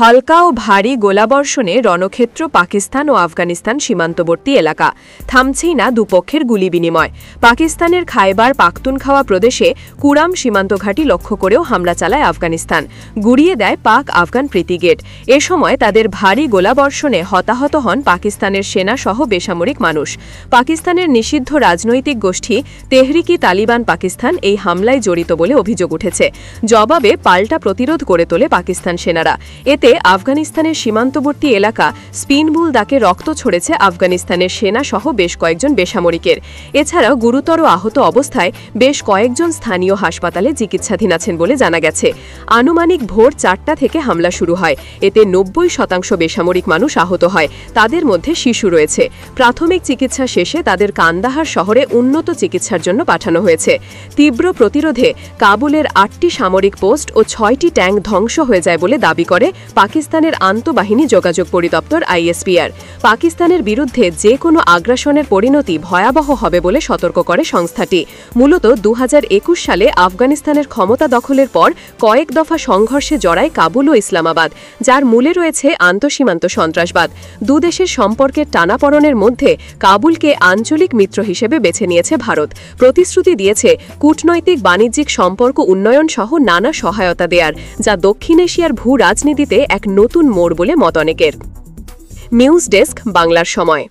হালকা ও ভারী গোলাবর্ষণে রণক্ষেত্র পাকিস্তান ও আফগানিস্তান সীমান্তবর্তী এলাকা। থামছেই না দুপক্ষের গুলি বিনিময়। পাকিস্তানের খায়বার পাখতুনখাওয়া প্রদেশে কুরাম সীমান্ত ঘাঁটি লক্ষ্য করেও হামলা চালায় আফগানিস্তান। গুড়িয়ে দেয় পাক আফগান প্রীতি গেট। এ সময় তাদের ভারী গোলাবর্ষণে হতাহত হন পাকিস্তানের সেনাসহ বেসামরিক মানুষ। পাকিস্তানের নিষিদ্ধ রাজনৈতিক গোষ্ঠী তেহরিকি তালিবান পাকিস্তান এই হামলায় জড়িত বলে অভিযোগ উঠেছে। জবাবে পাল্টা প্রতিরোধ করে তোলে পাকিস্তান সেনারা। এতে আফগানিস্তানের সীমান্তবর্তী এলাকা স্পিনবুল দাকে রক্ত ছড়েছে আফগানিস্তানের সেনা সহ বেশ কয়েকজন বেসামরিকের। এছাড়াও গুরুতর আহত অবস্থায় বেশ কয়েকজন স্থানীয় হাসপাতালে চিকিৎসাধীন আছেন বলে জানা গেছে। আনুমানিক ভোর 4টা থেকে হামলা শুরু হয়। এতে 90% বেসামরিক মানুষ আহত হয়। তাদের মধ্যে শিশু রয়েছে। প্রাথমিক চিকিৎসা শেষে তাদের কান্দাহার শহরে উন্নত চিকিৎসার জন্য পাঠানো হয়েছে। তীব্র প্রতিরোধে কাবুলের 8টি সামরিক পোস্ট ও 6টি ট্যাঙ্ক ধ্বংস হয়ে যায় বলে দাবি করে পাকিস্তানের আন্তঃবাহিনী যোগাযোগ পরিদপ্তর ISPR। পাকিস্তানের বিরুদ্ধে যে কোনো আগ্রাসনের পরিণতি ভয়াবহ হবে বলে সতর্ক করে সংস্থাটি। মূলত 2021 সালে আফগানিস্তানের ক্ষমতা দখলের পর কয়েক দফা সংঘর্ষে জড়ায় কাবুল ও ইসলামাবাদ, যার মূলে রয়েছে আন্তঃসীমান্ত সন্ত্রাসবাদ। দুদেশের সম্পর্কের টানাপড়নের মধ্যে কাবুলকে আঞ্চলিক মিত্র হিসেবে বেছে নিয়েছে ভারত। প্রতিশ্রুতি দিয়েছে কূটনৈতিক বাণিজ্যিক সম্পর্ক উন্নয়ন সহ নানা সহায়তা দেয়ার, যা দক্ষিণ এশিয়ার ভূ রাজনীতিতে এক নতুন মোড় বলে মত অনেকের। নিউজ ডেস্ক, বাংলার সময়।